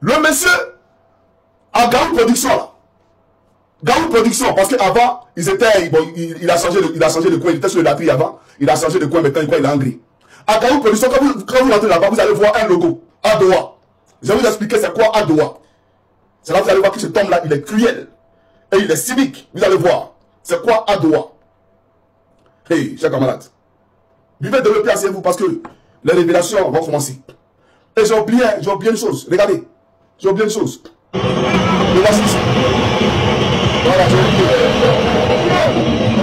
Le monsieur à Garou Production là. Garou Production, parce qu'avant, ils étaient. Bon, il a changé de coin, il était sur le Latri avant. Il a changé de coin, maintenant il est en gris. À Garou Production, quand vous entrez là-bas, vous allez voir un logo. Adowa. Je vais vous expliquer c'est quoi Adowa. C'est là que vous allez voir que cet homme-là, il est cruel. Et il est cynique. Vous allez voir. C'est quoi Adowa. Hey, chers camarades. Vivez de le placer vous parce que les révélations vont commencer. Et j'ai oublié une chose. Regardez. J'ai oublié une chose. Le voici ici. Voilà, j'ai oublié.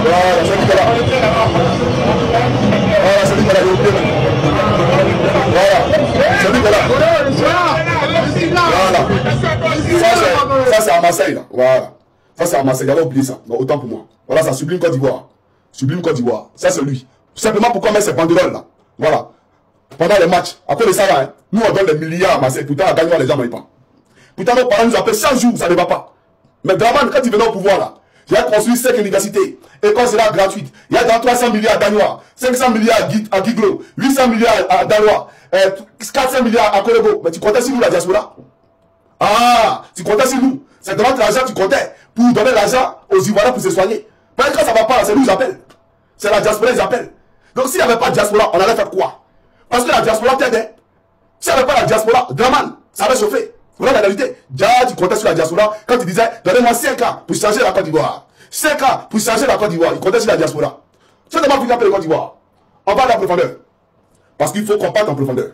Voilà, c'est Nicolas. Voilà, c'est Nicolas, j'ai oublié. Voilà, c'est Nicolas. Voilà. Ça, c'est à Marseille, là. Voilà. Ça, c'est à Marseille. J'avais oublié ça. Donc, autant pour moi. Voilà, ça Sublime Côte d'Ivoire. Sublime Côte d'Ivoire. Ça, c'est lui. Simplement pourquoi mettre ces banderoles, là. Voilà. Pendant les matchs. Après de ça, là, hein, nous, on donne des milliards à Marseille. Pourtant, à gagner, les gens n'aiment pas. Pourtant, nos parents nous appellent chaque jour, ça ne va pas. Mais Draman, quand il venait au pouvoir, là, il a construit 5 universités. École sera gratuite. Il y a dans 300 milliards à Danois, 500 milliards à Guiglo, 800 milliards à Danois, 400 milliards à Kolego. Mais tu comptais sur nous, la diaspora? Ah, tu comptais sur nous. C'est devant l'argent que tu comptais pour donner l'argent aux Ivoiriens pour se soigner. Parce que quand ça ne va pas, c'est nous, ils appellent. C'est la diaspora, ils appellent. Donc s'il n'y avait pas de diaspora, on allait faire quoi? Parce que la diaspora t'aidait. S'il n'y avait pas la diaspora, Draman, ça avait chauffé. Voilà la vérité. Déjà, tu comptais sur la diaspora quand tu disais, donnez-moi 5 ans pour changer la Côte d'Ivoire. 5 ans pour changer la Côte d'Ivoire. Il comptait sur la diaspora. C'est d'abord pour la Côte d'Ivoire. On va en profondeur. Parce qu'il faut qu'on parte en profondeur.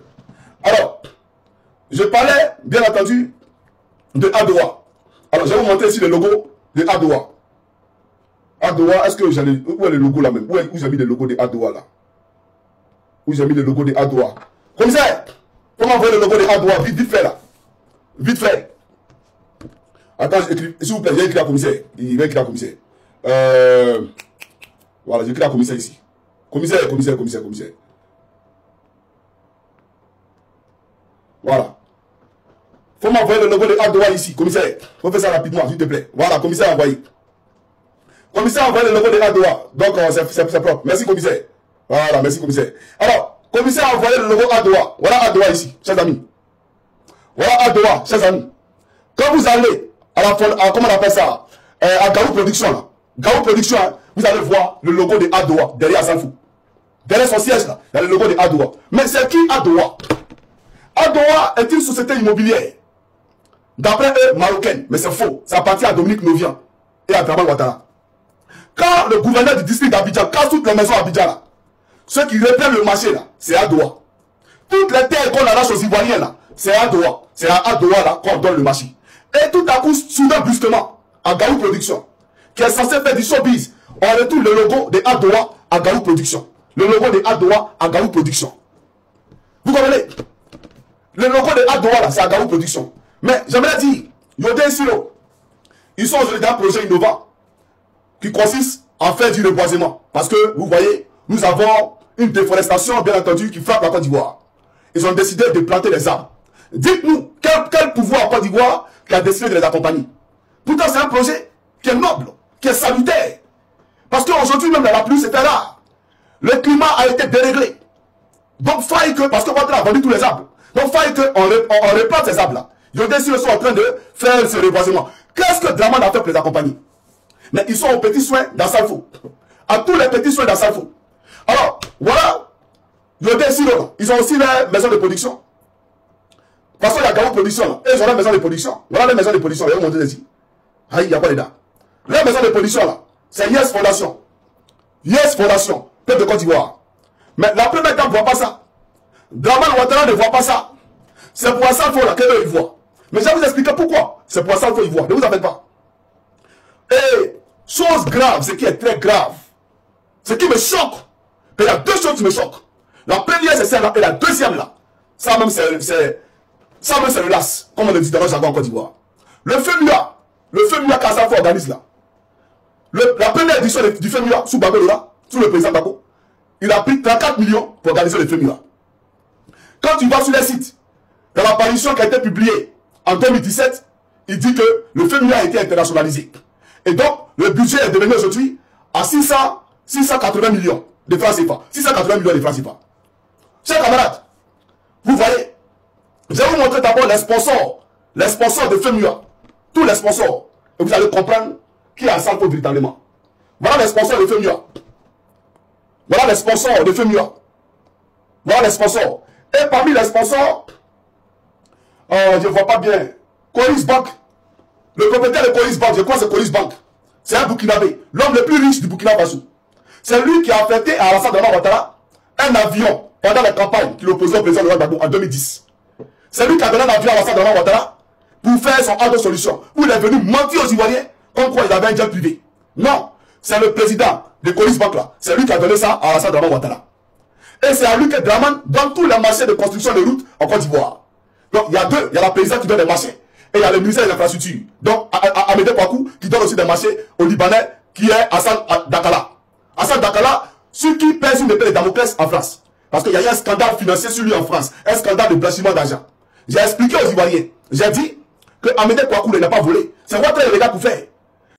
Alors, je parlais, bien entendu, de Adowa. Alors, je vais vous montrer ici le logo de Adowa. Adowa, est-ce que j'allais. Où est le logo là même? Où j'ai mis le logo de Adowa là? Où j'ai mis le logo de Adowa? Commissaire, comment envoyer le logo de Adowa? Vite fait là. Vite fait. Attends, s'il vous plaît, j'ai écrit à commissaire. Il va écrire à commissaire. Voilà, j'ai écrit à commissaire ici. Commissaire. Voilà. Faut m'envoyer le logo de Adowa ici, commissaire. Faut faire ça rapidement, s'il te plaît. Voilà, commissaire envoyé. Commissaire envoyé le logo de Adowa. Donc, c'est propre. Merci, commissaire. Voilà, merci, commissaire. Alors, commissaire a envoyé le logo Adowa. Voilà Adowa ici, chers amis. Voilà Adowa, chers amis. Quand vous allez comment on appelle ça, à Garou Production, là. Garou Production, hein, vous allez voir le logo de Adowa derrière Sanfou. Derrière son siège, là, il y a le logo de Adowa. Mais c'est qui Adowa? Adowa est une société immobilière. D'après eux, marocaine. Mais c'est faux. Ça appartient à Dominique Novian et à Draman Ouattara. Quand le gouverneur du district d'Abidjan casse toutes les maisons à Abidjan, là, ceux qui reprennent le marché, là, c'est Adowa. Toutes les terres qu'on arrache aux Ivoiriens, là, c'est Adowa. C'est à Adowa, là, qu'on donne le marché. Et tout à coup, soudain, brusquement, à Garou Production, qui est censé faire du showbiz, on retourne le logo de Adowa à Garou Production. Le logo de Adowa à Garou Production. Vous comprenez? Le logo de Adowa, là, c'est à Garou Production. Mais j'aimerais dire, Yodé Silo, ils sont aujourd'hui dans un projet innovant qui consiste à faire du reboisement. Parce que, vous voyez, nous avons une déforestation, bien entendu, qui frappe la Côte d'Ivoire. Ils ont décidé de planter des arbres. Dites-nous, quel pouvoir en Côte d'Ivoire qui a décidé de les accompagner? Pourtant, c'est un projet qui est noble, qui est salutaire. Parce qu'aujourd'hui, même la pluie, c'était rare. Le climat a été déréglé. Donc, faille que, parce que Ouattara a vendu tous les arbres. Donc, faille qu'on replante ces arbres-là. Ils ont décidé, ils sont en train de faire ce reboisement. Qu'est-ce que Draman a fait pour les accompagner? Mais ils sont aux petits soins dans Salfo. À tous les petits soins dans Salfo. Alors, voilà. Ils ont aussi les maisons de production. Parce qu'il y a Garou Production là. Et ils ont les maisons de production. Voilà les maisons de production. Ils vont montrer ici. Ah, il n'y a pas les dents. Les maisons de production là. C'est Yes Fondation. Yes Fondation. Peuple de Côte d'Ivoire. Mais la première dame ne voit pas ça. Draman Ouattara ne voit pas ça. C'est pour Salfo là qu'eux ils voient. Mais je vais vous expliquer pourquoi. C'est pour Salfo ils voient. Ne vous en faites pas. Et chose grave, ce qui est très grave. Ce qui me choque. Il y a deux choses qui me choquent. La première c'est celle-là et la deuxième là. Ça même c'est le LAS, comme on le dit dans le jargon en Côte d'Ivoire. Le FEMUA qu'Asalfo organise là. La première édition du FEMUA sous Babelo là, sous le président Bako, il a pris 34 millions pour organiser le FEMUA. Quand tu vas sur les sites, dans l'apparition qui a été publiée en 2017, il dit que le FEMUA a été internationalisé. Et donc, le budget est devenu aujourd'hui à 680 millions de francs CFA. 680 millions de francs CFA. Chers camarades, vous voyez, je vais vous montrer d'abord les sponsors les sponsors de FEMUA, tous les sponsors, et vous allez comprendre qui est à Salfo véritablement. Voilà les sponsors de FEMUA. Voilà les sponsors de FEMUA. Voilà les sponsors. Et parmi les sponsors, je ne vois pas bien, Coris Bank, le propriétaire de Coris Bank, je crois que c'est Coris Bank, c'est un Burkinabé, l'homme le plus riche du Burkina Faso. C'est lui qui a affecté à Alassane Dramane Ouattara un avion pendant la campagne qu'il opposait au président Laurent Gbagbo en 2010. C'est lui qui a donné un avion à Alassane Dramane Ouattara pour faire son acte de solution, où il est venu mentir aux Ivoiriens comme quoi il avait un jet privé. Non, c'est le président de Coris Bank là, c'est lui qui a donné ça à Alassane Dramane Ouattara. Et c'est à lui que Dramane donne tous les marchés de construction de routes en Côte d'Ivoire. Donc il y a deux, il y a la présidente qui donne des marchés, et il y a le ministère de l'infrastructure. Donc Amédée Kouakou qui donne aussi des marchés aux Libanais, qui est Hassan Dakala. Hassan Dakala, celui qui pèse une épée de Damoclès en France. Parce qu'il y a eu un scandale financier sur lui en France, un scandale de blanchiment d'argent. J'ai expliqué aux Ivoiriens, j'ai dit que Amédée Kouakou n'a pas volé. C'est votre les gars pour faire.